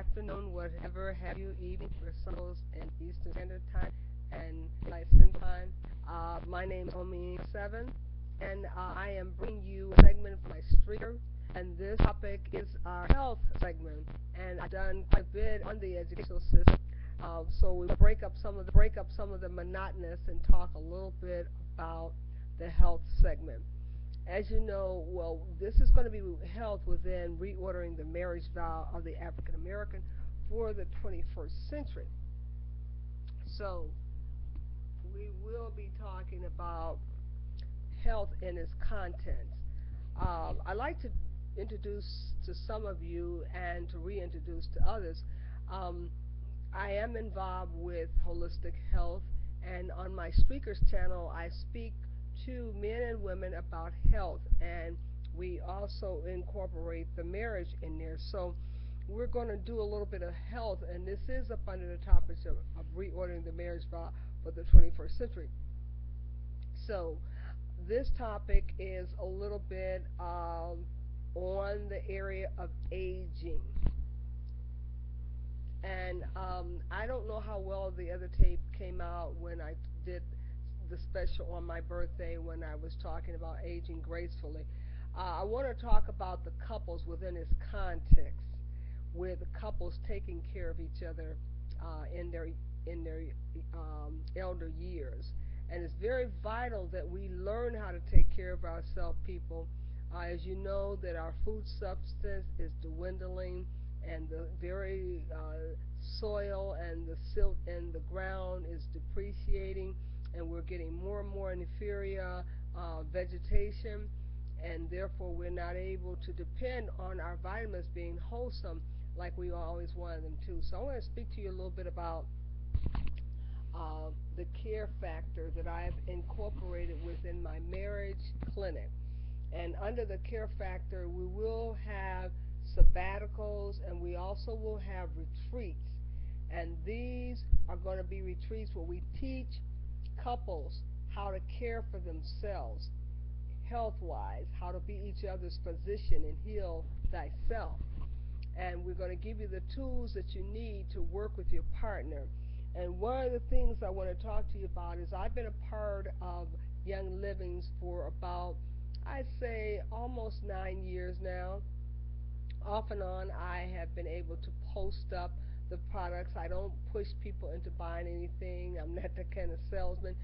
afternoon, whatever have you, evening for some of those in Eastern Standard Time and like Central Time. My name is Omiyinka7, and I am bringing you a segment from my streaker, and this topic is our health segment, and I've done quite a bit on the educational system. So we break up some of the monotonous and talk a little bit about the health segment. As you know, well, this is going to be held within reordering the marriage vow of the African American for the 21st century. So we will be talking about health and its contents. I'd like to introduce to some of you and to reintroduce to others. Um, I am involved with holistic health, and on my speakers channel, I speak to men and women about health, and we also incorporate the marriage in there. So we're going to do a little bit of health, and this is up under the topics of reordering the marriage vow for the 21st century. So this topic is a little bit on the area of aging. And I don't know how well the other tape came out when I did the special on my birthday when I was talking about aging gracefully. I want to talk about the couples within its context, with the couples taking care of each other in their elder years. And it's very vital that we learn how to take care of ourselves, people. As you know, that our food substance is dwindling, and the very soil and the silt in the ground is depreciating, and we're getting more and more inferior vegetation, and therefore we're not able to depend on our vitamins being wholesome like we always wanted them to. So I want to speak to you a little bit about the care factor that I've incorporated within my marriage clinic. And under the care factor, we will have sabbaticals, and we also will have retreats. And these are going to be retreats where we teach couples how to care for themselves, health wise, how to be each other's physician and heal thyself. And we're going to give you the tools that you need to work with your partner. And one of the things I want to talk to you about is I've been a part of Young Livings for about, I'd say, almost 9 years now. Off and on, I have been able to post up the products. I don't push people into buying anything. I'm not that kind of salesman.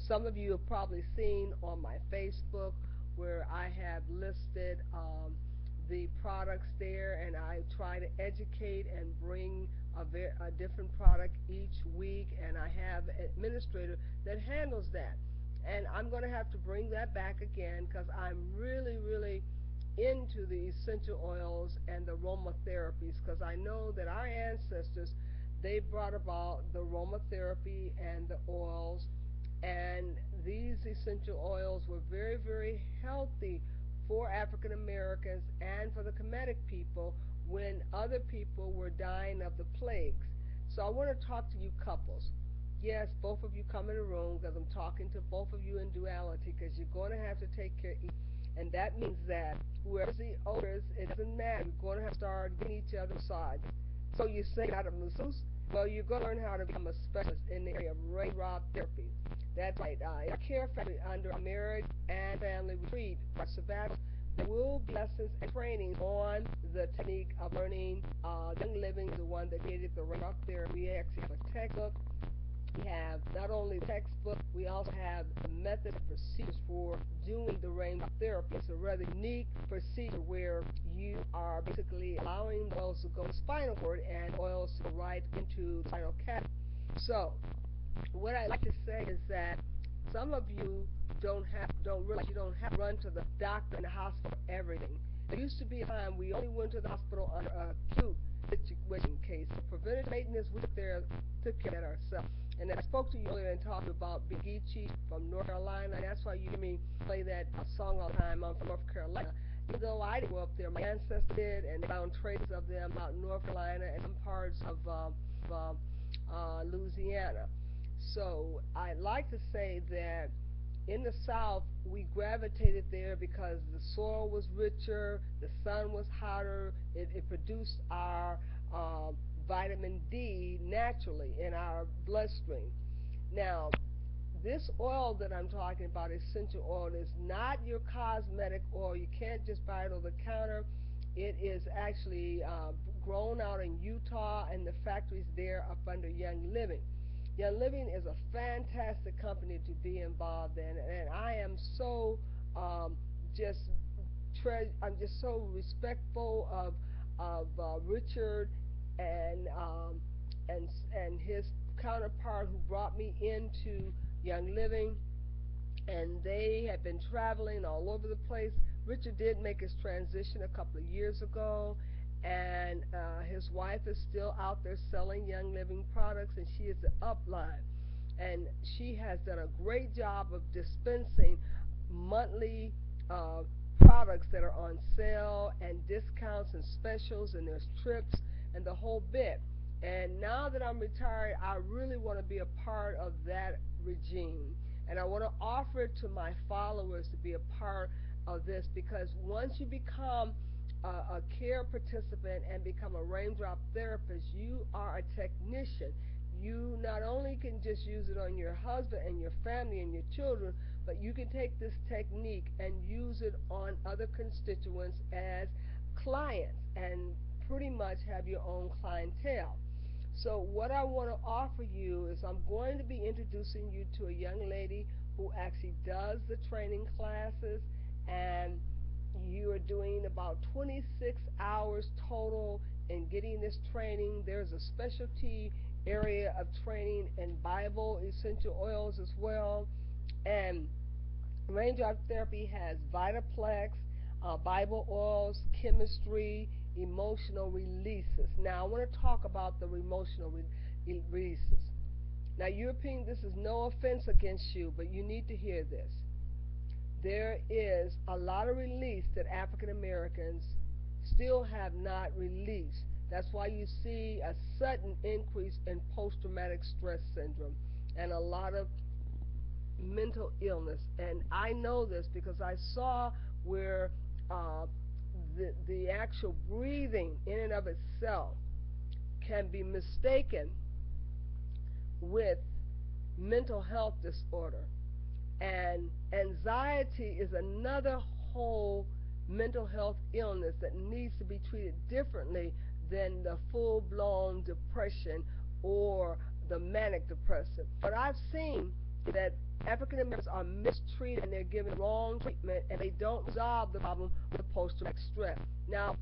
Some of you have probably seen on my Facebook where I have listed the products there, and I try to educate and bring a different product each week, and I have an administrator that handles that. And I'm going to have to bring that back again because I'm really, really into the essential oils and the aromatherapies, because I know that our ancestors, they brought about the aromatherapy and the oils, and these essential oils were very, very healthy for African Americans and for the Kemetic people when other people were dying of the plagues. So I want to talk to you couples. Yes, both of you come in the room because I'm talking to both of you in duality, because you're going to have to take care of each. And that means that whoever's the oldest, it doesn't matter. You're going to have to start getting each other massages. So you say how to masseuse? Well, you're going to learn how to become a specialist in the area of Raindrop Therapy. That's right. In our care factory under a marriage and family retreat, our sabbatical, there will be lessons and training on the technique of learning. Young Living is the one that created the Raindrop Therapy. We actually have a textbook. We have not only the textbook, we also have the methods and procedures for doing the rainbow therapy. It's a rather unique procedure where you are basically allowing the oils to go to the spinal cord and oils to go right into the spinal cavity. So, what I like to say is that some of you don't realize you don't have to run to the doctor and the hospital for everything. There used to be a time we only went to the hospital under acute situation case. So preventative maintenance, we took care of that ourselves. And I spoke to you earlier and talked about Big Geechee from North Carolina, and that's why you hear me play that song all the time. I'm from North Carolina. Even though I didn't grow up there, my ancestors did, and they found traces of them out in North Carolina and some parts of Louisiana. So I'd like to say that in the South, we gravitated there because the soil was richer, the sun was hotter, it produced our vitamin D naturally in our bloodstream. Now, this oil that I'm talking about, essential oil, is not your cosmetic oil. You can't just buy it over the counter. It is actually grown out in Utah, and the factories there up under Young Living. Young Living is a fantastic company to be involved in, and I am so just I'm just so respectful of Richard and um, and his counterpart who brought me into Young Living, and they have been traveling all over the place. Richard did make his transition a couple of years ago, and his wife is still out there selling Young Living products, and she is the upline. And she has done a great job of dispensing monthly uh, products that are on sale and discounts and specials, and there's trips and the whole bit. And now that I'm retired, I really want to be a part of that regime. And I want to offer it to my followers to be a part of this, because once you become a care participant and become a raindrop therapist, you are a technician. You not only can just use it on your husband and your family and your children, but you can take this technique and use it on other constituents as clients and pretty much have your own clientele. So what I want to offer you is I'm going to be introducing you to a young lady who actually does the training classes, and you are doing about 26 hours total in getting this training. There's a specialty area of training in Bible essential oils as well, and Raindrop Therapy has Vitaplex, Bible oils, chemistry, emotional releases. Now, I want to talk about the emotional releases. Now, European, this is no offense against you, but you need to hear this. There is a lot of release that African Americans still have not released. That's why you see a sudden increase in post-traumatic stress syndrome and a lot of mental illness. And I know this because I saw where the actual breathing in and of itself can be mistaken with mental health disorder. And anxiety is another whole mental health illness that needs to be treated differently than the full-blown depression or the manic depressive. But I've seen that African Americans are mistreated and they're given wrong treatment, and they don't resolve the problem with post-traumatic stress. Now,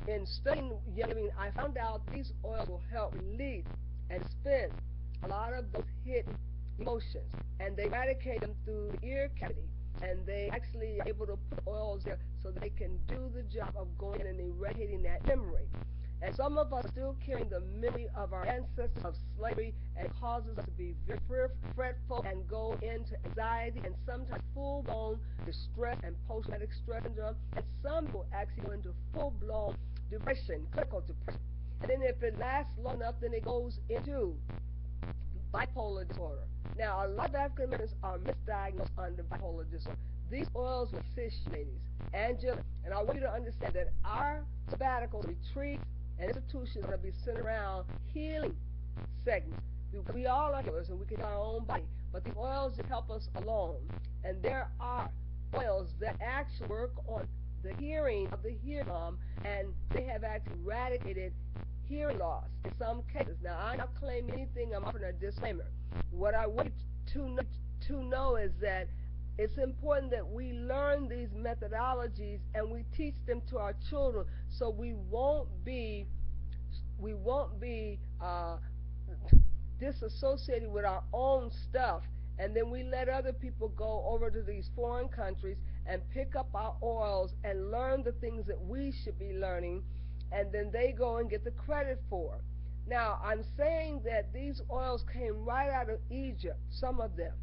in studying Young Living, I found out these oils will help release and spin a lot of those hidden emotions, and they eradicate them through the ear cavity, and they actually are able to put oils there so they can do the job of going in and eradicating that memory. And some of us are still carrying the memory of our ancestors of slavery, and it causes us to be very fretful and go into anxiety and sometimes full-blown distress and post-traumatic stress syndrome, and some people actually go into full-blown depression, clinical depression. And then if it lasts long enough, then it goes into bipolar disorder. Now, a lot of African Americans are misdiagnosed under bipolar disorder. These oils will assist you, ladies and gentlemen. And I want you to understand that our sabbaticals, retreats, and institutions are going to be centered around healing segments. We all are healers, and we can heal our own body, but the oils just help us along. And there are oils that actually work on the hearing of the hearing, and they have actually eradicated hearing loss in some cases. Now, I'm not claiming anything. I'm offering a disclaimer. What I want you to know is that it's important that we learn these methodologies and we teach them to our children, so we won't be disassociated with our own stuff, and then we let other people go over to these foreign countries and pick up our oils and learn the things that we should be learning, and then they go and get the credit for it. Now, I'm saying that these oils came right out of Egypt, some of them,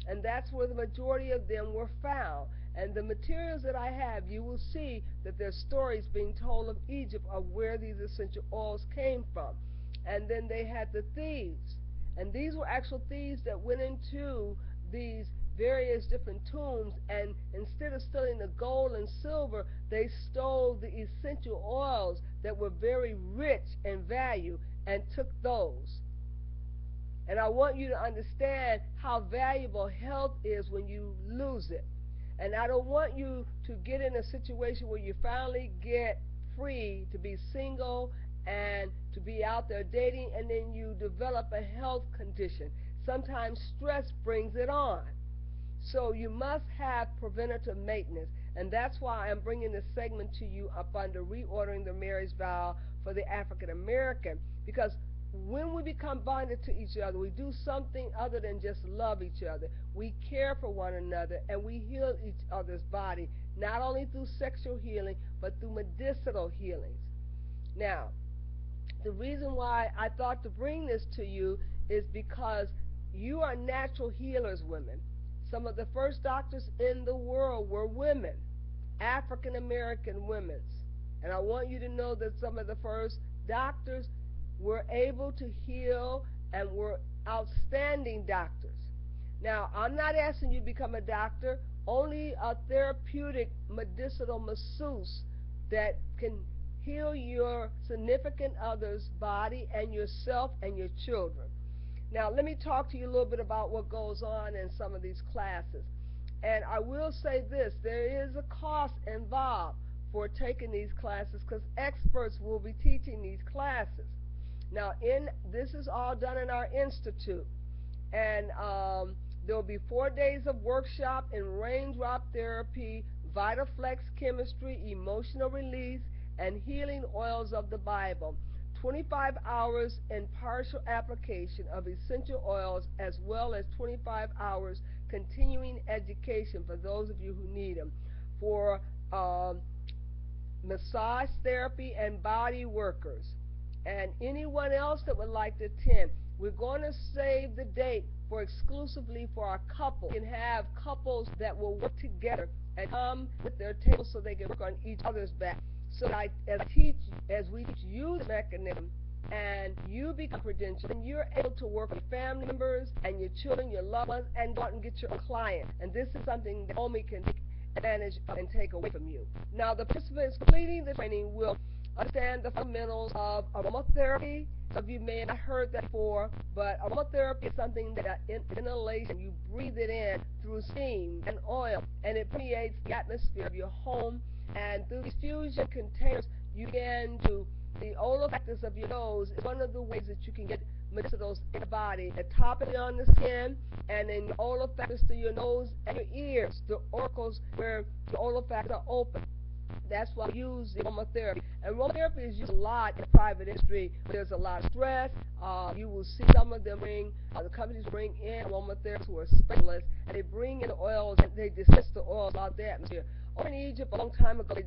and that's where the majority of them were found. And the materials that I have, you will see that there's stories being told of Egypt, of where these essential oils came from. And then they had the thieves, and these were actual thieves that went into these various different tombs, and instead of stealing the gold and silver, they stole the essential oils that were very rich in value, and took those. And I want you to understand how valuable health is when you lose it. And I don't want you to get in a situation where you finally get free to be single and to be out there dating, and then you develop a health condition. Sometimes stress brings it on. So you must have preventative maintenance. And that's why I'm bringing this segment to you up under Reordering the Marriage Vow for the African American. Because when we become bonded to each other, we do something other than just love each other. We care for one another, and we heal each other's body, not only through sexual healing, but through medicinal healings. Now, the reason why I thought to bring this to you is because you are natural healers, women. Some of the first doctors in the world were women, African American women. And I want you to know that some of the first doctors were able to heal and were outstanding doctors. Now, I'm not asking you to become a doctor, only a therapeutic medicinal masseuse that can heal your significant other's body and yourself and your children. Now, let me talk to you a little bit about what goes on in some of these classes. And I will say this, there is a cost involved for taking these classes because experts will be teaching these classes. Now, this is all done in our institute, and there will be 4 days of workshop in Raindrop Therapy, VitaFlex Chemistry, Emotional Release, and Healing Oils of the Bible. 25 hours in partial application of essential oils, as well as 25 hours continuing education for those of you who need them, for massage therapy and body workers. And anyone else that would like to attend, we're going to save the date for exclusively for our couples. We can have couples that will work together and come with their tables so they can work on each other's back. So as we teach you the mechanism, and you become credentialed, and you're able to work with family members and your children, your loved ones, and go out and get your client. And this is something that only can take advantage of and take away from you. Now, the participants completing the training will understand the fundamentals of aromatherapy. Some of you may have not heard that before, but aromatherapy is something that inhalation, you breathe it in through steam and oil, and it permeates the atmosphere of your home. And through these fusion containers, you begin to, the olfactors of your nose is one of the ways that you can get medicinals in the body. The top is on the skin, and then your olfactors through your nose and your ears, the auricles where the olfactors are open. That's why we use the aromatherapy. And aromatherapy is used a lot in the private industry. There's a lot of stress. You will see some of them the companies bring in aromatherapists who are specialists, and they bring in the oils, and they dispense the oils out the atmosphere. Over in Egypt, a long time ago, they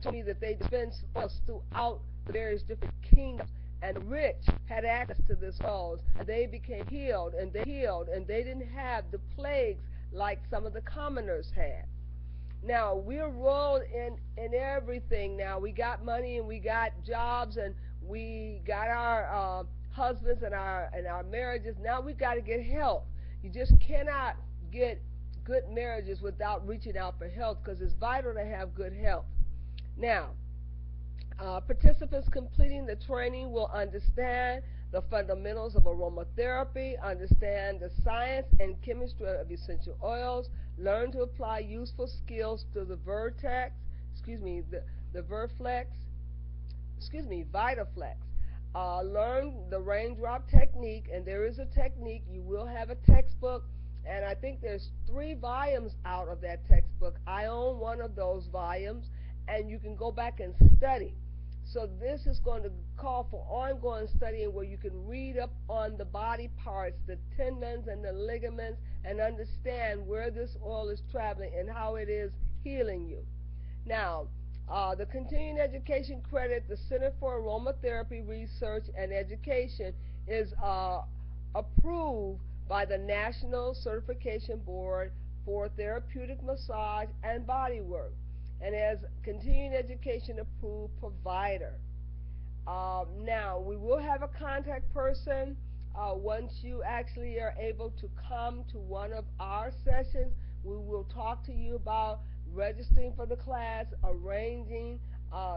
told me that they dispensed oils throughout the various different kingdoms, and the rich had access to this oils, and they became healed, and they didn't have the plagues like some of the commoners had. Now, we're rolled in everything now. We got money, and we got jobs, and we got our husbands and our marriages. Now we've got to get help. You just cannot get good marriages without reaching out for help, because it's vital to have good health. Now, participants completing the training will understand the fundamentals of aromatherapy, understand the science and chemistry of essential oils, learn to apply useful skills to the VitaFlex. Learn the raindrop technique, and there is a technique. You will have a textbook, and I think there's 3 volumes out of that textbook. I own one of those volumes, and you can go back and study. So this is going to call for ongoing studying, where you can read up on the body parts, the tendons and the ligaments, and understand where this oil is traveling and how it is healing you. Now, the continuing education credit, the Center for Aromatherapy Research and Education, is approved by the National Certification Board for Therapeutic Massage and Bodywork, and as continuing education approved provider. Now, we will have a contact person once you actually are able to come to one of our sessions. We will talk to you about registering for the class, arranging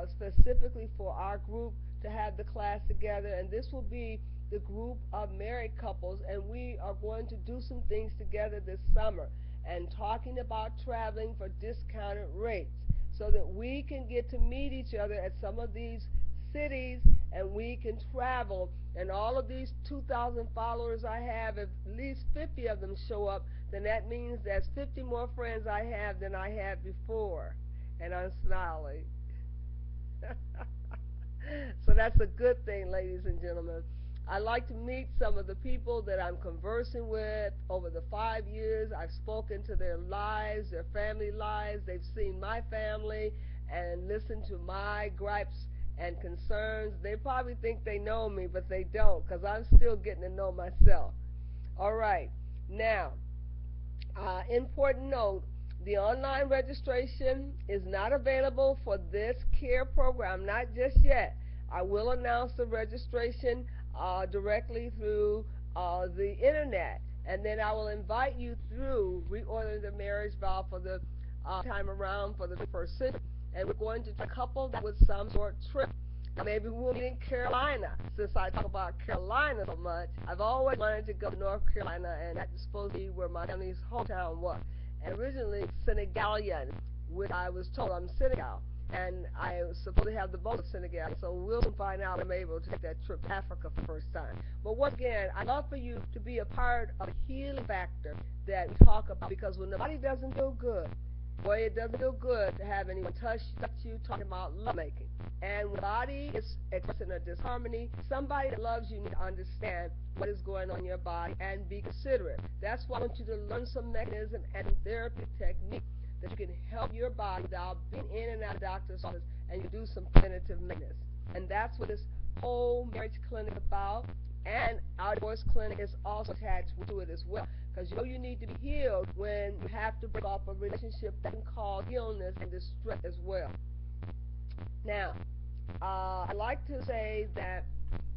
specifically for our group to have the class together, and this will be the group of married couples, and we are going to do some things together this summer and talking about traveling for discounted rates so that we can get to meet each other at some of these cities and we can travel. And all of these 2,000 followers I have, if at least 50 of them show up, then that means that's 50 more friends I have than I had before. And I'm smiling. So that's a good thing, ladies and gentlemen. I like to meet some of the people that I'm conversing with over the 5 years. I've spoken to their lives, their family lives. They've seen my family and listened to my gripes and concerns. They probably think they know me, but they don't, because I'm still getting to know myself. All right. Now, important note, the online registration is not available for this CARE program, not just yet. I will announce the registration directly through the internet, and then I will invite you through Reordering the Marriage Vow for the time around for the first century, and we're going to couple that with some short trip. Maybe we'll be in Carolina. Since I talk about Carolina so much, I've always wanted to go to North Carolina, and that's supposed to be where my family's hometown was. And originally Senegalian, which I was told I'm Senegal, and I was supposed to have the boat of Senegal, so we'll find out if I'm able to take that trip to Africa for the first time. But once again, I'd love for you to be a part of the healing factor that we talk about, because when the body doesn't feel good, boy, it doesn't feel good to have anyone touch you, talking about lovemaking. And when the body is expressing a disharmony, somebody that loves you needs to understand what is going on in your body and be considerate. That's why I want you to learn some mechanism and therapy technique that you can help your body without being in and out of the doctor's office, and you do some preventative maintenance. And that's what this whole marriage clinic is about. And our divorce clinic is also attached to it as well, because you know you need to be healed when you have to break off a relationship that can cause illness and distress as well. Now, I like to say that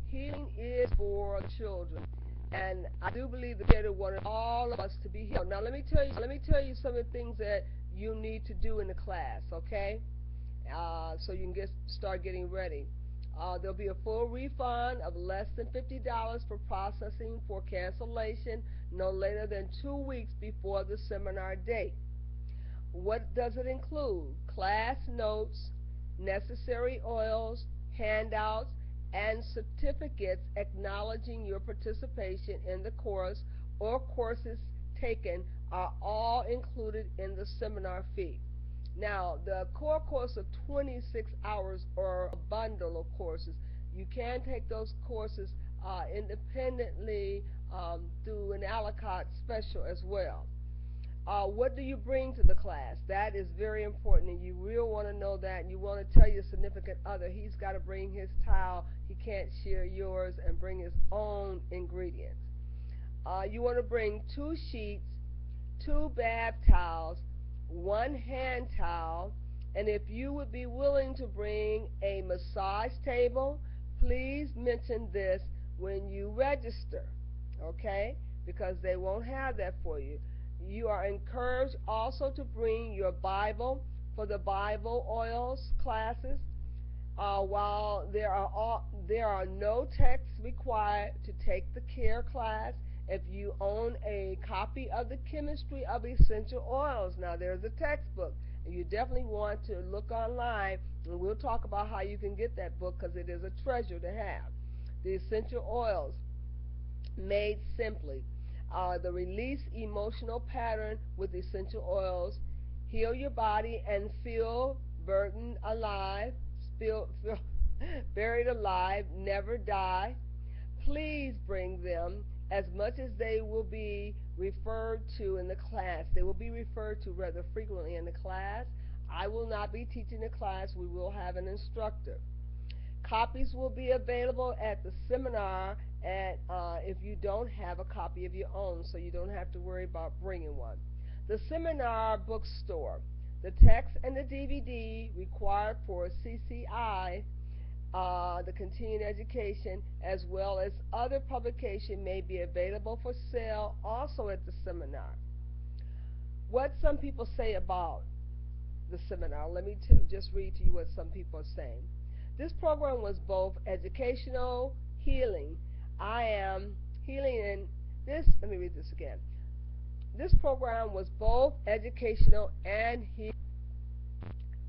healing is for children, and I do believe the Creator wanted all of us to be healed. Now, let me tell you some of the things that you need to do in the class, okay? So you can start getting ready. There'll be a full refund of less than $50 for processing for cancellation no later than 2 weeks before the seminar date. What does it include? Class notes, necessary oils, handouts, and certificates acknowledging your participation in the course or courses taken are all included in the seminar fee. Now, the core course of 26 hours or a bundle of courses, you can take those courses independently through an a la carte special as well. What do you bring to the class? That is very important, and you really want to know that, and you want to tell your significant other he's got to bring his towel, he can't share yours, and bring his own ingredients. You want to bring 2 sheets, 2 bath towels, 1 hand towel, and if you would be willing to bring a massage table, please mention this when you register, okay? Because they won't have that for you. You are encouraged also to bring your Bible for the Bible oils classes. While there are no texts required to take the CARE class, if you own a copy of the Chemistry of Essential Oils, now there's a textbook, and you definitely want to look online, and we'll talk about how you can get that book, because it is a treasure to have. The essential oils, made simply, the release emotional pattern with essential oils, heal your body and feel burdened alive, feel buried alive, never die. Please bring them, as much as they will be referred to in the class. They will be referred to rather frequently in the class. I will not be teaching the class. We will have an instructor. Copies will be available at the seminar if you don't have a copy of your own, so you don't have to worry about bringing one. The seminar bookstore. The text and the DVD required for CCI, the continuing education, as well as other publication may be available for sale also at the seminar. What some people say about the seminar, let me just read to you what some people are saying. This program was both educational, healing. I am healing in this. Let me read this again. This program was both educational and healing.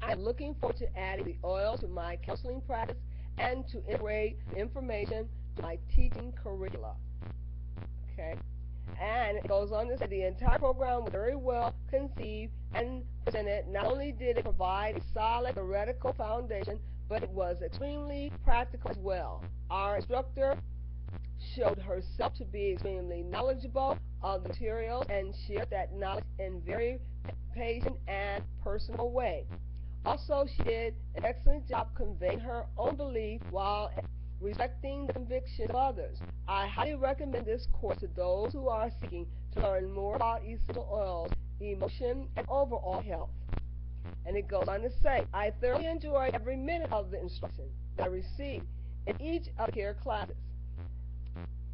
I am looking forward to adding the oil to my counseling practice and to integrate information to my teaching curricula. Okay? And it goes on to say the entire program was very well conceived and presented. Not only did it provide a solid theoretical foundation, but it was extremely practical as well. Our instructor showed herself to be extremely knowledgeable of the materials and shared that knowledge in a very patient and personal way. Also, she did an excellent job conveying her own belief while respecting the convictions of others. I highly recommend this course to those who are seeking to learn more about essential oils, emotion, and overall health. And it goes on to say, I thoroughly enjoyed every minute of the instruction that I received in each of the care classes.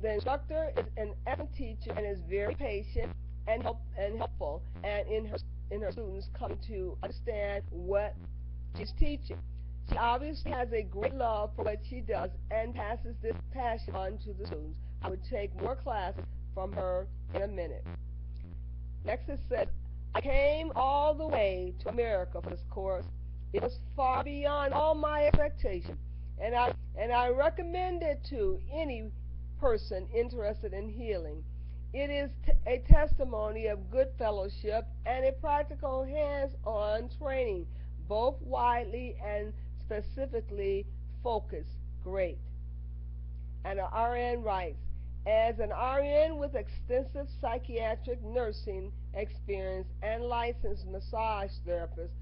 The instructor is an excellent teacher and is very patient and helpful, and in her students come to understand what she's teaching. She obviously has a great love for what she does and passes this passion on to the students. I would take more classes from her in a minute. Next it says, I came all the way to America for this course. It was far beyond all my expectations, and I recommend it to any person interested in healing. It is a testimony of good fellowship and a practical hands-on training, both widely and specifically focused. Great. And an RN writes, as an RN with extensive psychiatric nursing experience and licensed massage therapist,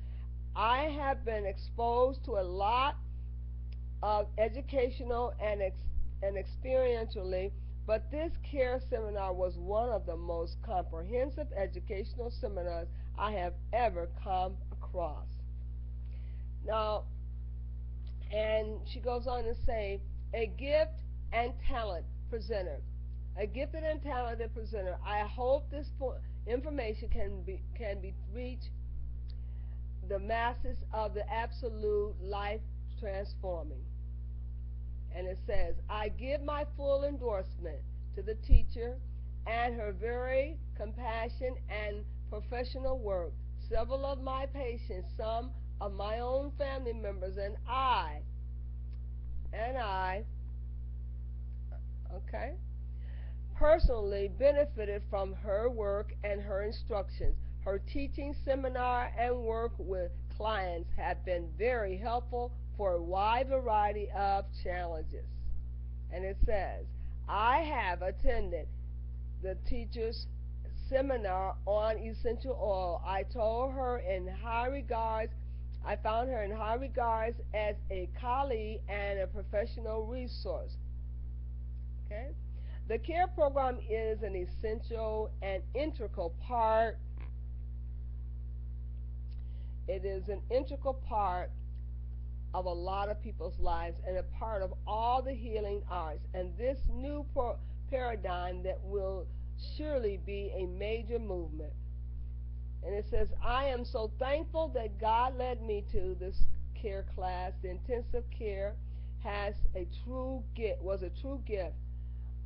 I have been exposed to a lot of educational and experientially, but this care seminar was one of the most comprehensive educational seminars I have ever come across. Now, and she goes on to say, a gift and talent presenter. A gifted and talented presenter. I hope this information can reach the masses of the absolute life transforming. And it says, I give my full endorsement to the teacher and her very compassionate and professional work. Several of my patients, some of my own family members, and I, okay, personally benefited from her work and her instructions. Her teaching, seminar, and work with clients have been very helpful for a wide variety of challenges. And it says, I have attended the teacher's seminar on essential oil. I told her in high regards, I found her in high regards as a colleague and a professional resource. Okay? The care program is an essential and integral part. It is an integral part of a lot of people's lives and a part of all the healing arts. And this new paradigm that will surely be a major movement. And it says, I am so thankful that God led me to this care class. The intensive care was a true gift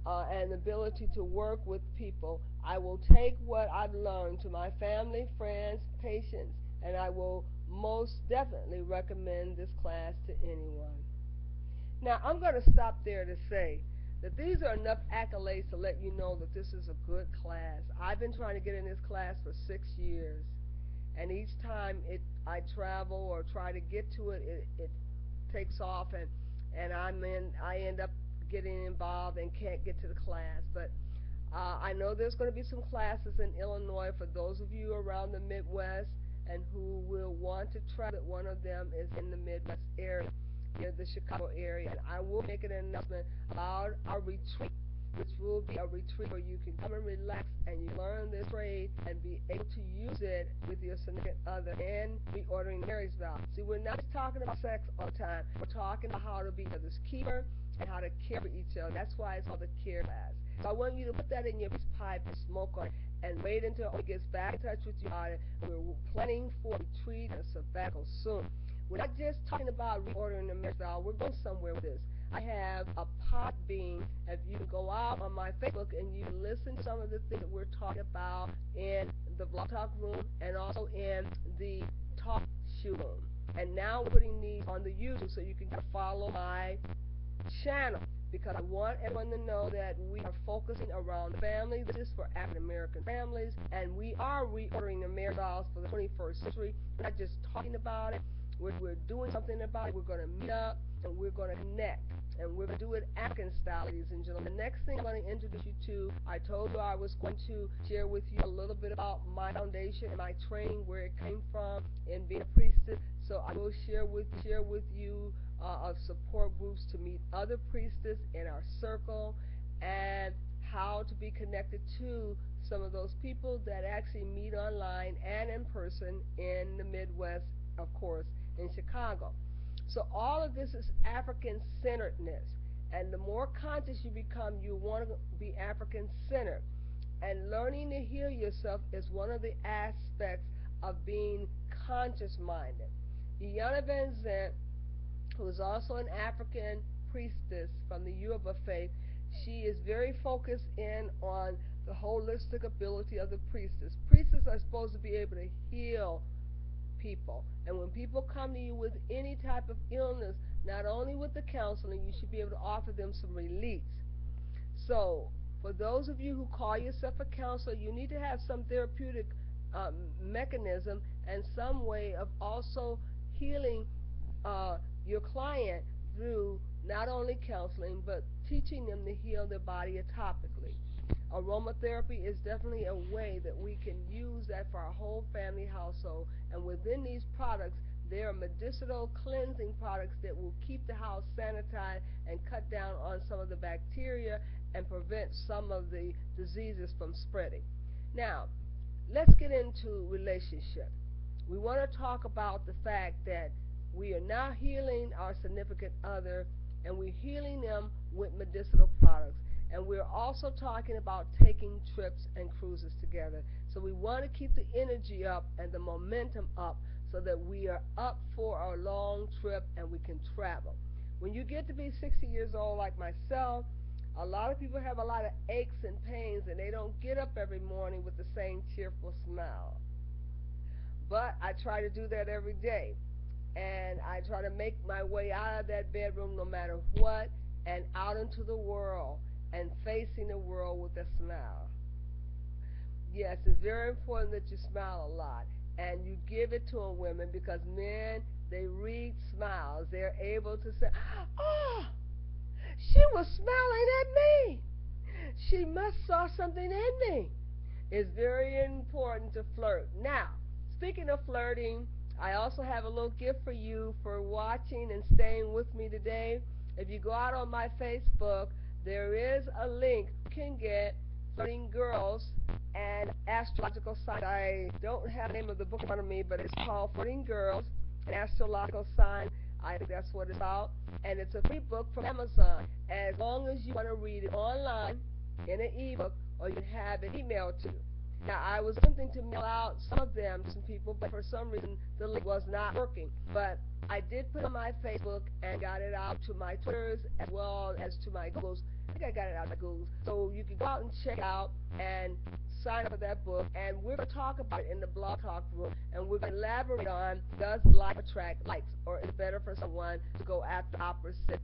and ability to work with people. I will take what I've learned to my family, friends, patients, and I will most definitely recommend this class to anyone. Now, I'm going to stop there to say that these are enough accolades to let you know that this is a good class. I've been trying to get in this class for 6 years, and each time I travel or try to get to it, it takes off, and I end up getting involved and can't get to the class. But I know there's going to be some classes in Illinois for those of you around the Midwest and who will want to travel. One of them is in the Midwest area, near the Chicago area. And I will make an announcement about our retreat, which will be a retreat where you can come and relax and you learn this trade and be able to use it with your significant other in reordering marriage vows. See, we're not just talking about sex all the time. We're talking about how to be each other's keeper and how to care for each other. That's why it's called the care class. So I want you to put that in your pipe and smoke on it and wait until he gets back in touch with you about it. We're planning for a retreat and a sabbatical soon. We're not just talking about reordering the marriage style. We're going somewhere with this. I have a Podbean. If you go out on my Facebook and you listen to some of the things that we're talking about in the Blog Talk room and also in the Talk Show room. And now we're putting these on the YouTube so you can follow my channel, because I want everyone to know that we are focusing around the family. This is for African American families, and we are reordering the marriage styles for the 21st century. We're not just talking about it, we're doing something about it. We're going to meet up and we're going to connect, and we're going to do it African style, ladies and gentlemen. The next thing I'm going to introduce you to, I told you I was going to share with you a little bit about my foundation and my training, where it came from in being a priestess. So I will share with you of support groups to meet other priestesses in our circle, and how to be connected to some of those people that actually meet online and in person in the Midwest, of course, in Chicago. So all of this is African-centeredness, and the more conscious you become, you want to be African-centered. And learning to heal yourself is one of the aspects of being conscious-minded. Iyanla Vanzant, who is also an African priestess from the Yoruba faith, she is very focused in on the holistic ability of the priestess. Priestesses are supposed to be able to heal people, and when people come to you with any type of illness, not only with the counseling, you should be able to offer them some release. So for those of you who call yourself a counselor, you need to have some therapeutic mechanism and some way of also healing your client through not only counseling but teaching them to heal their body topically. Aromatherapy is definitely a way that we can use that for our whole family household, and within these products there are medicinal cleansing products that will keep the house sanitized and cut down on some of the bacteria and prevent some of the diseases from spreading. Now, let's get into relationship. We want to talk about the fact that we are now healing our significant other, and we're healing them with medicinal products. And we're also talking about taking trips and cruises together. So we want to keep the energy up and the momentum up so that we are up for our long trip and we can travel. When you get to be 60 years old like myself, a lot of people have a lot of aches and pains, and they don't get up every morning with the same cheerful smile. But I try to do that every day, and I try to make my way out of that bedroom no matter what, and out into the world and facing the world with a smile. Yes, it's very important that you smile a lot, and you give it to them, women, because men, they read smiles. They're able to say, oh, she was smiling at me. She must saw something in me. It's very important to flirt. Now, speaking of flirting, I also have a little gift for you for watching and staying with me today. If you go out on my Facebook, there is a link you can get Flirting Girls and Astrological Signs. I don't have the name of the book in front of me, but it's called Flirting Girls and Astrological Signs. I think that's what it's about. And it's a free book from Amazon, as long as you want to read it online in an ebook, or you can have it emailed to you. Now, I was attempting to mail out some of them to some people, but for some reason the link was not working. But I did put it on my Facebook and got it out to my Twitters as well as to my Googles. I think I got it out to Googles. So you can go out and check it out and sign up for that book. And we're going to talk about it in the Blog Talk room. And we're going to elaborate on, does like attract likes, or is it better for someone to go after opposite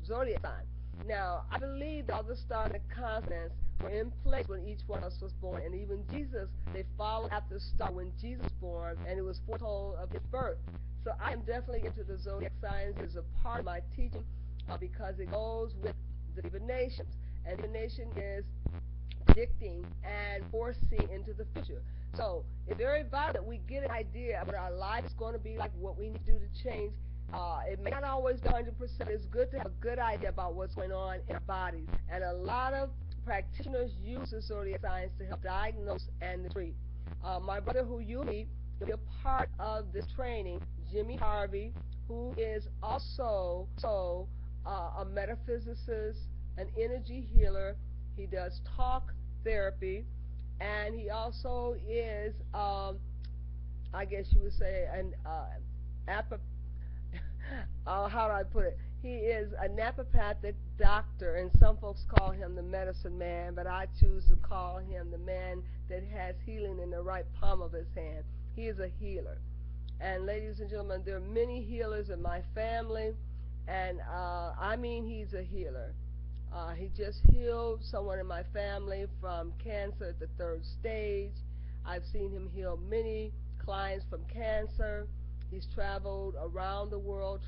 zodiac sign? Now, I believe that all the stars and consonants were in place when each one of us was born, and even Jesus, they followed after the star when Jesus was born, and it was foretold of his birth. So I am definitely into the zodiac signs. It's a part of my teaching because it goes with the divinations, and divination is predicting and foreseeing into the future. So it's very vital that we get an idea of what our life is going to be like, what we need to do to change. It may not always be 100%. It's good to have a good idea about what's going on in our bodies. And a lot of practitioners use the zodiac signs to help diagnose and treat. My brother, who you'll meet, will be a part of this training, Jimmy Harvey, who is also a metaphysicist, an energy healer. He does talk therapy, and he also is, I guess you would say, an How do I put it? He is a naturopathic doctor, and some folks call him the medicine man, but I choose to call him the man that has healing in the right palm of his hand. He is a healer. And ladies and gentlemen, there are many healers in my family, and I mean he's a healer. He just healed someone in my family from cancer at the 3rd stage. I've seen him heal many clients from cancer. He's traveled around the world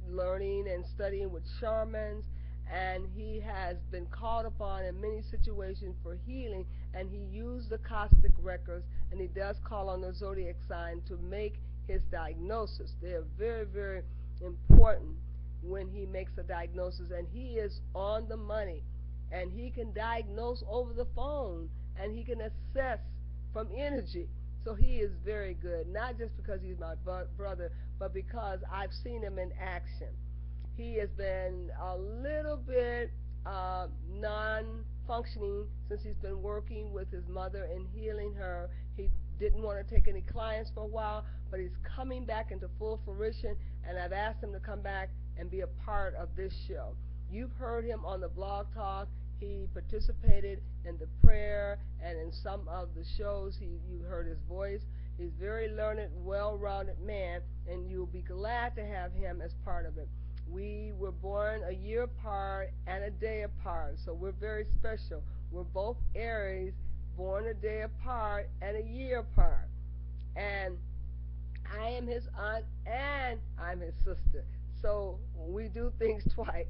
learning and studying with shamans, and he has been called upon in many situations for healing, and he used the Cosmic records, and he does call on the zodiac sign to make his diagnosis. They are very, very important when he makes a diagnosis, and he is on the money, and he can diagnose over the phone, and he can assess from energy. So he is very good, not just because he's my brother, but because I've seen him in action. He has been a little bit non-functioning since he's been working with his mother and healing her. He didn't want to take any clients for a while, but he's coming back into full fruition, and I've asked him to come back and be a part of this show. You've heard him on the Blog Talk. He participated in the prayer and in some of the shows. You heard his voice. He's a very learned, well-rounded man, and you'll be glad to have him as part of it. We were born a year apart and a day apart, so we're very special. We're both Aries, born a day apart and a year apart. And I am his aunt and I'm his sister. So we do things twice.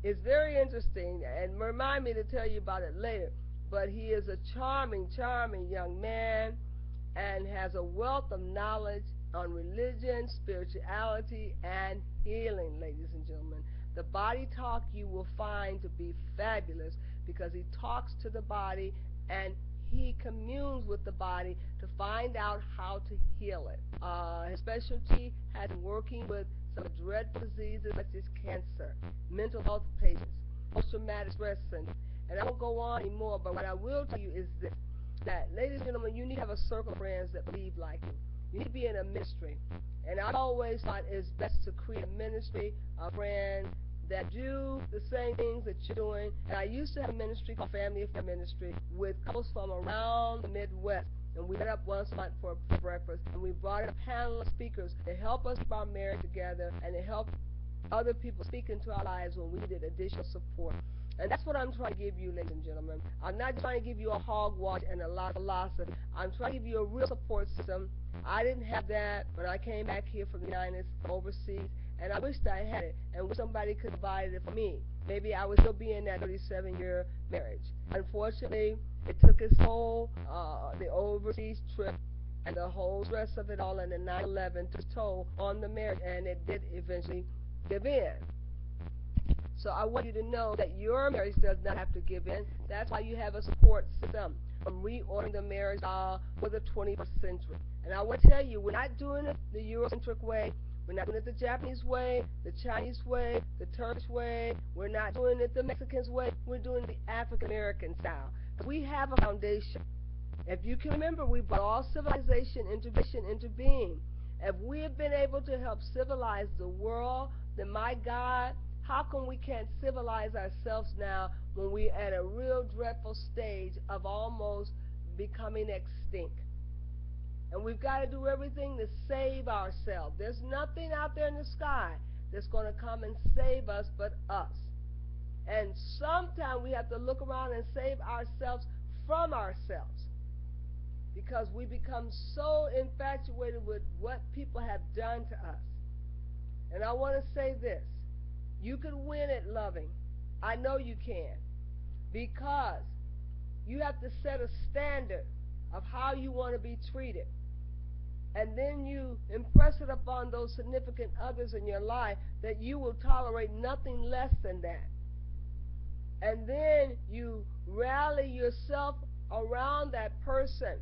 It's very interesting, and remind me to tell you about it later. But he is a charming, charming young man and has a wealth of knowledge on religion, spirituality, and healing, ladies and gentlemen. The body talk you will find to be fabulous because he talks to the body and he communes with the body to find out how to heal it. His specialty has been working with some dreadful diseases such as cancer, mental health patients, post-traumatic stress syndrome. And I won't go on anymore, but what I will tell you is this, that, ladies and gentlemen, you need to have a circle of friends that believe like you. You need to be in a ministry. And I always thought it's best to create a ministry, a friend that do the same things that you're doing. And I used to have a ministry called Family Affair Ministry with couples from around the Midwest. And we met up once a month for breakfast, and we brought in a panel of speakers to help us keep our marriage together and to help other people speak into our lives when we needed additional support. And that's what I'm trying to give you, ladies and gentlemen. I'm not trying to give you a hogwash and a lot of philosophy. I'm trying to give you a real support system. I didn't have that when I came back here from the United States, overseas, and I wished I had it, and wish somebody could provide it for me. Maybe I would still be in that 37-year marriage. Unfortunately, it took its toll, the overseas trip, and the whole stress of it all, and the 9/11 took its toll on the marriage, and it did eventually give in. So I want you to know that your marriage does not have to give in. That's why you have a support system from Reordering the Marriage for the 21st century. And I want to tell you, we're not doing it the Eurocentric way. We're not doing it the Japanese way, the Chinese way, the Turkish way. We're not doing it the Mexican's way. We're doing the African-American style. We have a foundation. If you can remember, we brought all civilization into being. If we have been able to help civilize the world, then my God, how come we can't civilize ourselves now when we're at a real dreadful stage of almost becoming extinct? And we've got to do everything to save ourselves. There's nothing out there in the sky that's going to come and save us but us. And sometimes we have to look around and save ourselves from ourselves, because we become so infatuated with what people have done to us. And I want to say this. You can win at loving. I know you can. Because you have to set a standard of how you want to be treated. And then you impress it upon those significant others in your life that you will tolerate nothing less than that. And then you rally yourself around that person,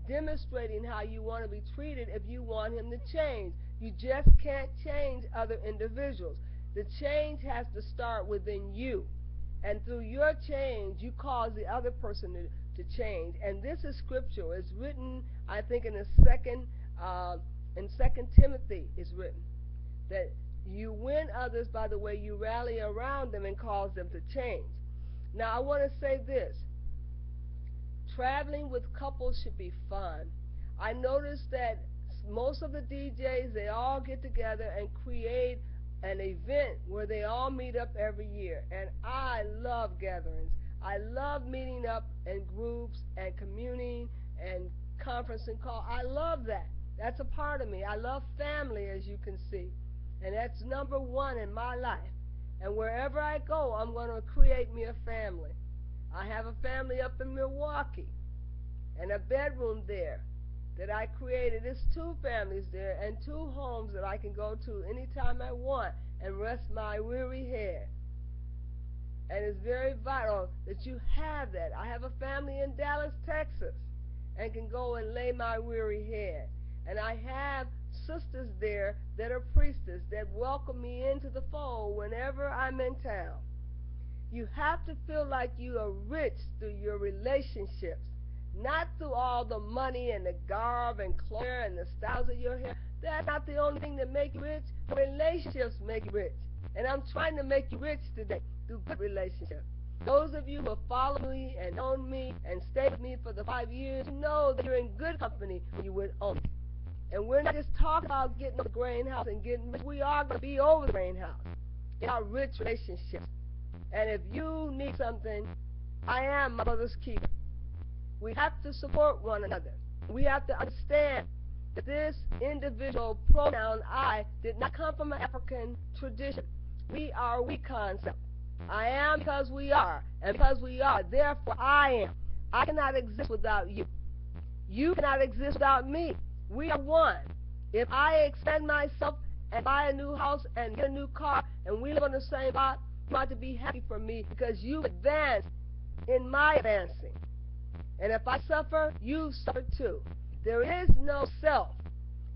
demonstrating how you want to be treated if you want him to change. You just can't change other individuals. The change has to start within you. And through your change, you cause the other person to change. And this is scriptural. It's written, I think, in Second Timothy is written that You win others by the way you rally around them and cause them to change. Now, I want to say this. Traveling with couples should be fun. I noticed that most of the DJs, they all get together and create an event where they all meet up every year. And I love gatherings. I love meeting up in groups and communing and conferencing call. I love that. That's a part of me. I love family, as you can see. And that's number one in my life. And wherever I go, I'm going to create me a family. I have a family up in Milwaukee and a bedroom there that I created. There's 2 families there and 2 homes that I can go to anytime I want and rest my weary head. And it's very vital that you have that. I have a family in Dallas, Texas, and can go and lay my weary head. And I have sisters there that are priestess that welcome me into the fold whenever I'm in town. You have to feel like you are rich through your relationships, not through all the money and the garb and clothes and the styles of your hair. That's not the only thing that makes you rich. Relationships make you rich. And I'm trying to make you rich today through good relationships. Those of you who have followed me and known me and stayed with me for the 5 years, you know that you're in good company when you're with Omi. And we're not just talking about getting the grain house and getting rich. We are going to be over the grain house in our rich relationships. And if you need something, I am my brother's keeper. We have to support one another. We have to understand that this individual pronoun I did not come from an African tradition. We are we concept. I am because we are, and because we are, therefore I am. I cannot exist without you. You cannot exist without me. We are one. If I expand myself and buy a new house and get a new car and we live on the same spot, you ought to be happy for me because you advance in my advancing. And if I suffer, you suffer too. There is no self.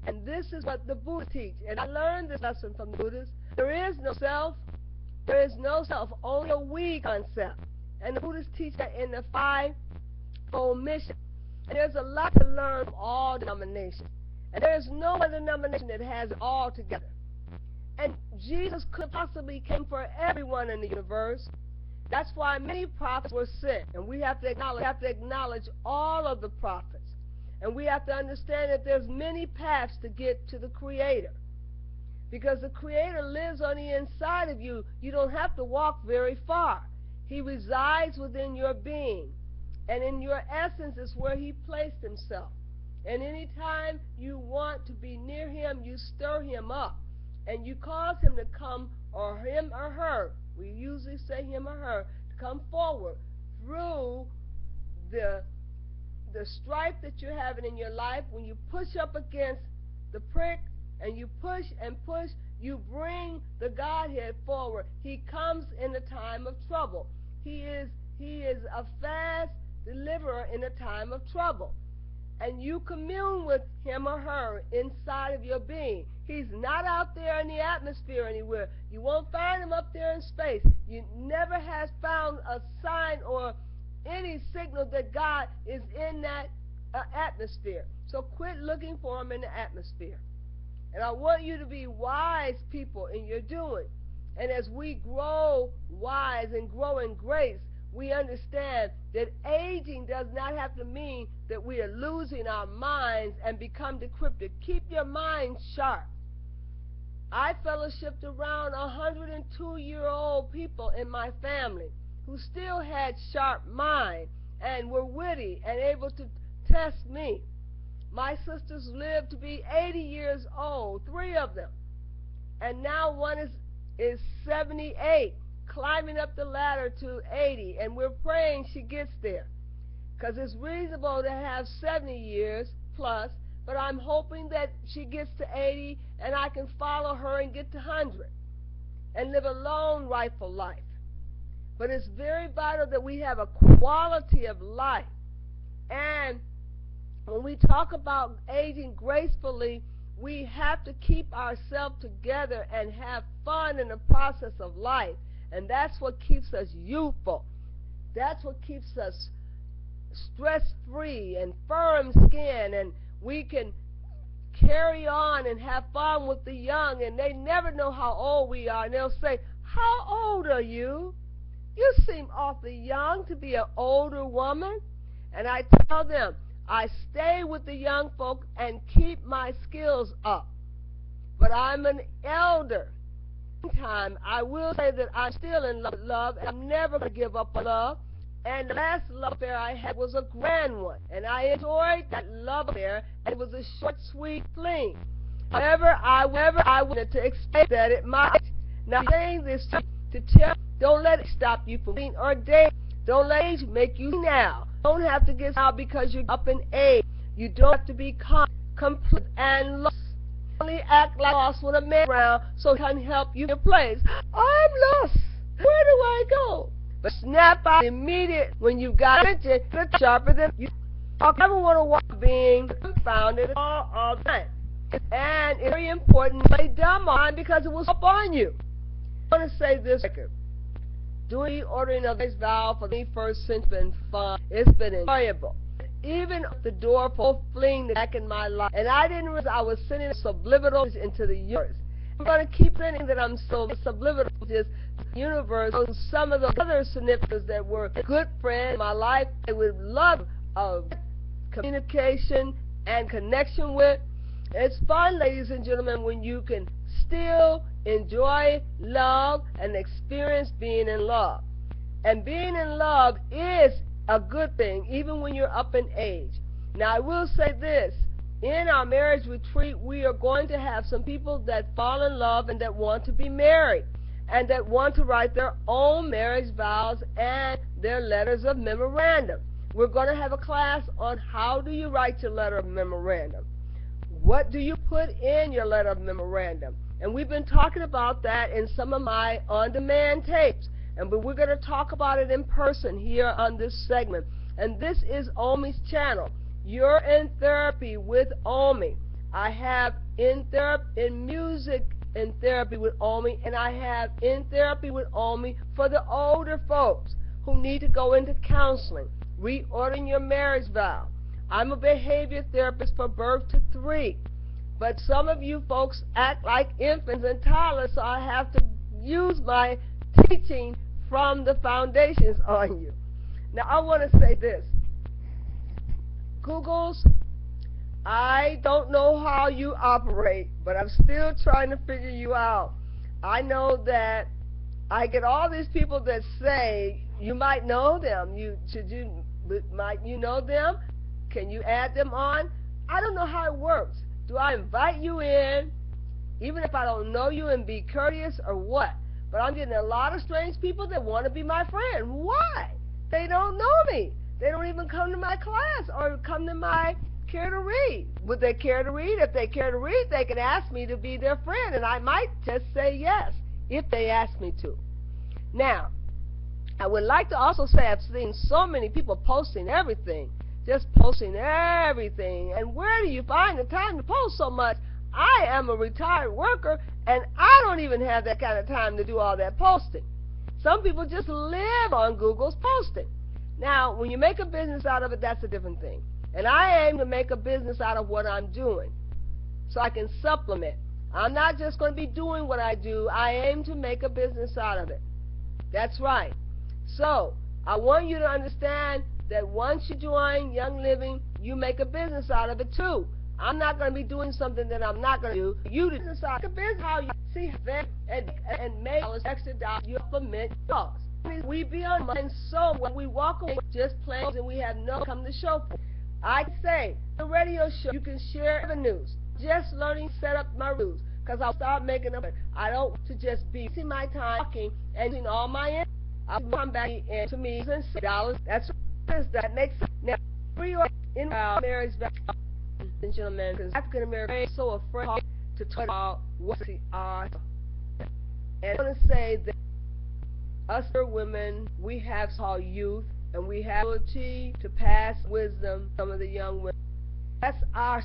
And this is what the Buddha teach. And I learned this lesson from the Buddhists. There is no self. There is no self, only a we concept. And the Buddhists teach that in the 5-fold mission. And there's a lot to learn from all denominations. And there is no other denomination that has it all together. And Jesus could possibly came for everyone in the universe. That's why many prophets were sent. And we have to acknowledge all of the prophets. And we have to understand that there's many paths to get to the Creator. Because the Creator lives on the inside of you. You don't have to walk very far. He resides within your being. And in your essence is where He placed Himself. And anytime you want to be near Him, you stir Him up. And you cause Him to come, or him or her, we usually say him or her, to come forward through the strife that you're having in your life. When you push up against the prick and you push and push, you bring the Godhead forward. He comes in a time of trouble. He is a fast deliverer in a time of trouble. And you commune with him or her inside of your being. He's not out there in the atmosphere anywhere. You won't find him up there in space. You never has found a sign or any signal that God is in that atmosphere. So quit looking for him in the atmosphere. And I want you to be wise people in your doing. And as we grow wise and grow in grace, we understand that aging does not have to mean that we are losing our minds and become decrepit. Keep your mind sharp. I fellowshipped around 102-year-old people in my family who still had sharp mind and were witty and able to test me. My sisters lived to be 80 years old, 3 of them. And now one is 78. Climbing up the ladder to 80, and we're praying she gets there, because it's reasonable to have 70 years plus, but I'm hoping that she gets to 80 and I can follow her and get to 100 and live a long, rightful life. But it's very vital that we have a quality of life. And when we talk about aging gracefully, we have to keep ourselves together and have fun in the process of life. And that's what keeps us youthful. That's what keeps us stress-free and firm skin. And we can carry on and have fun with the young, and they never know how old we are, and they'll say, "How old are you? You seem awfully young to be an older woman." And I tell them, I stay with the young folk and keep my skills up. But I'm an elder. Time, I will say that I'm still in love with love, and I'm never going to give up on love. And the last love affair I had was a grand one, and I enjoyed that love affair, and it was a short, sweet fling. However, I wanted to expect that it might. Now, I'm saying this to tell, don't let it stop you from being or dating. Don't let age make you now. Don't have to get out because you're up in age. You don't have to be complete and lost. Only act like lost when a man around so he can help you in your place. I'm lost. Where do I go? But snap out immediate when you've got attention that's sharper than you. I never want to walk being confounded all the time. And it's very important to play dumb on because it will up on you. I want to say this record. Doing the ordering of this vow for the 21st century has been fun. It's been enjoyable. Even the door for fleeing back in my life. And I didn't realize I was sending subliminals into the universe. I'm going to keep saying that I'm so subliminal to this universe. And some of the other significants that were good friends in my life, I would love communication and connection with. It's fun, ladies and gentlemen, when you can still enjoy love and experience being in love. And being in love is a good thing, even when you're up in age. Now, I will say this. In our marriage retreat, we are going to have some people that fall in love and that want to be married and that want to write their own marriage vows and their letters of memorandum. We're going to have a class on how do you write your letter of memorandum. What do you put in your letter of memorandum? And we've been talking about that in some of my on-demand tapes. But we're going to talk about it in person here on this segment. And this is Omi's channel. You're in therapy with Omi. I have in music in therapy with Omi, and I have in therapy with Omi for the older folks who need to go into counseling, reordering your marriage vow. I'm a behavior therapist for birth to 3. But some of you folks act like infants and toddlers, so I have to use my teaching from the foundations on you. Now, I want to say this. Googles, I don't know how you operate, but I'm still trying to figure you out. I know that I get all these people that say, you might know them. Might you know them? Can you add them on? I don't know how it works. Do I invite you in, even if I don't know you, and be courteous, or what? But I'm getting a lot of strange people that want to be my friend. Why? They don't know me. They don't even come to my class or come to my care to read. Would they care to read? If they care to read, they can ask me to be their friend, and I might just say yes if they ask me to. Now, I would like to also say I've seen so many people posting everything, just posting everything. And where do you find the time to post so much? I am a retired worker, and I don't even have that kind of time to do all that posting. Some people just live on Google's posting. Now, when you make a business out of it, that's a different thing. And I aim to make a business out of what I'm doing so I can supplement. I'm not just going to be doing what I do. I aim to make a business out of it. That's right. So, I want you to understand that once you join Young Living, you make a business out of it too. I'm not going to be doing something that I'm not going to do. You decide how you see that and make extra dollars. You implement yours. We be on money, and so when we walk away just playing and we have no come to show for. I say the radio show you can share revenues. Just learning set up my rules because I'll start making them. I don't want to just be wasting my time talking and using all my income. I'll come back into me and $6. That's that makes sense. Now in our marriage, gentlemen, because African Americans are so afraid to talk about what they are. And I want to say that us women, we have called youth, and we have the ability to pass wisdom to some of the young women. That's our.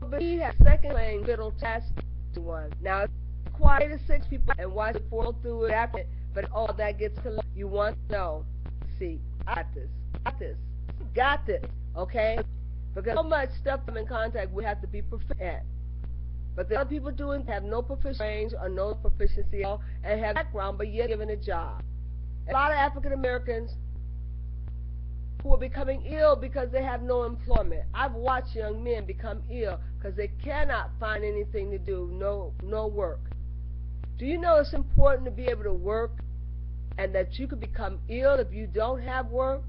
But we have second playing fiddle test to one. Now, it's quite to 6 people and watch it fall through it after it, but all that gets to you want to know. See, I got this, okay? Because so much stuff I'm in contact with have to be proficient at. But the other people doing have no proficiency range or no proficiency at all and have background but yet given a job. A lot of African Americans who are becoming ill because they have no employment. I've watched young men become ill because they cannot find anything to do, no work. Do you know it's important to be able to work and that you could become ill if you don't have work?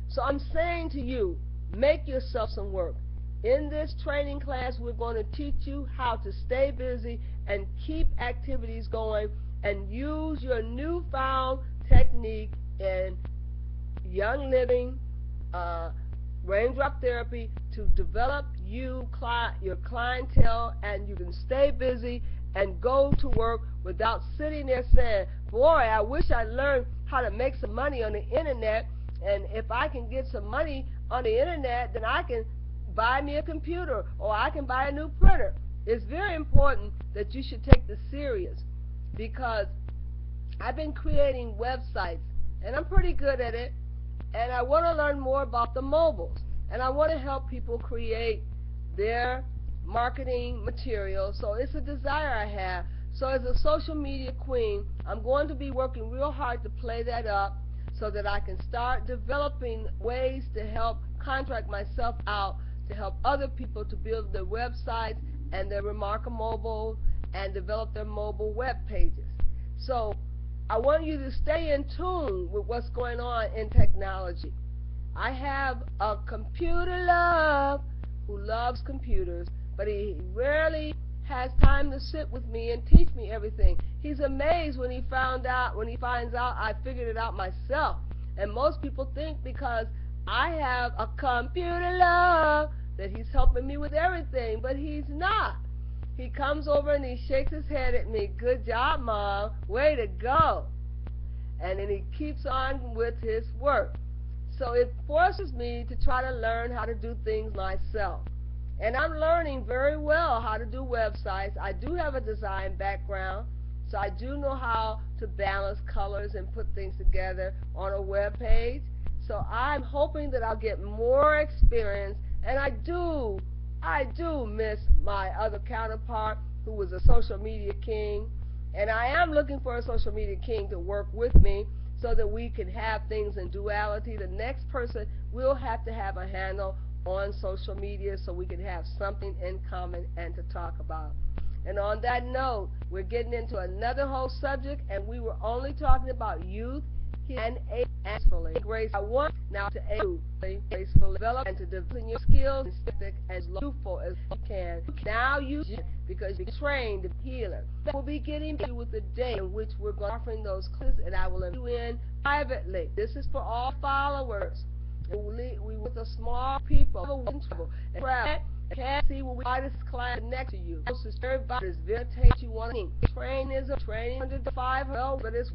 So I'm saying to you, make yourself some work. In this training class, we're going to teach you how to stay busy and keep activities going and use your newfound technique in Young Living, Raindrop Therapy to develop your clientele, and you can stay busy and go to work without sitting there saying, boy, I wish I learned how to make some money on the internet, and if I can get some money on the internet, then I can buy me a computer or I can buy a new printer. It's very important that you should take this serious, because I've been creating websites and I'm pretty good at it, and I want to learn more about the mobiles, and I want to help people create their marketing material. So it's a desire I have. So as a social media queen, I'm going to be working real hard to play that up so that I can start developing ways to help contract myself out to help other people to build their websites and their remarkable mobile and develop their mobile web pages. So I want you to stay in tune with what's going on in technology. I have a computer love who loves computers, but he rarely has time to sit with me and teach me everything. He's amazed when he finds out I figured it out myself. And most people think because I have a computer love that he's helping me with everything, but he's not. He comes over and he shakes his head at me, good job, Mom, way to go. And then he keeps on with his work. So it forces me to try to learn how to do things myself. And I'm learning very well how to do websites. I do have a design background, so I do know how to balance colors and put things together on a web page. So I'm hoping that I'll get more experience, and I do miss my other counterpart who was a social media king, and I am looking for a social media king to work with me so that we can have things in duality. The next person will have to have a handle on social media so we can have something in common and to talk about. And on that note, we're getting into another whole subject, and we were only talking about youth and age gracefully. I want now to gracefully develop and to develop your skills and stick as youthful as you can. Now use it because you're trained to healer. We'll be getting to with the day in which we're offering those classes, and I will invite you in privately. This is for all followers. We with a small people in trouble and can't see when we buy this client next to you. This is very vital. It's very taste you want to train is a training under 5 hours, but it's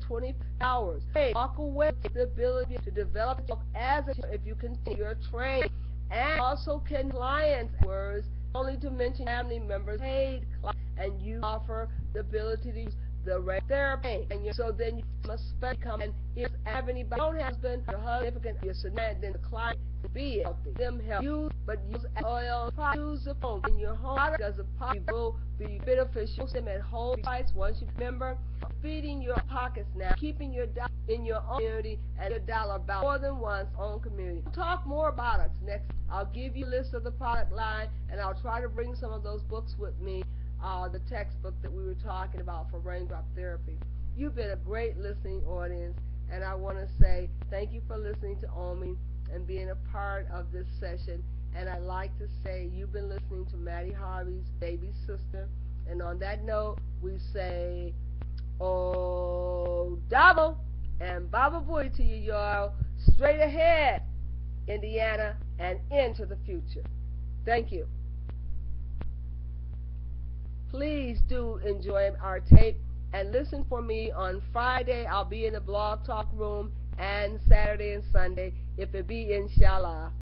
20 hours. Hey, walk away with the ability to develop yourself as if you continue your training, and also can clients words only to mention family members paid clients, and you offer the ability to use the Raindrop Therapy, and so then you must become, and if anybody don't have husband or husband, your significant, then the client be healthy, them help you, but use oil, use the phone in your home because the product will be beneficial. Them at home price once you remember feeding your pockets now, keeping your dollar in your own community and your dollar about more than one's own community. We'll talk more about it next. I'll give you a list of the product line, and I'll try to bring some of those books with me. The textbook that we were talking about for Raindrop Therapy. You've been a great listening audience, and I want to say thank you for listening to Omi and being a part of this session. And I'd like to say you've been listening to Maddie Harvey's baby sister. And on that note, we say, oh, double and Baba Booey to you, y'all. Straight ahead, Indiana, and into the future. Thank you. Please do enjoy our tape and listen for me on Friday. I'll be in the blog talk room, and Saturday and Sunday, if it be inshallah.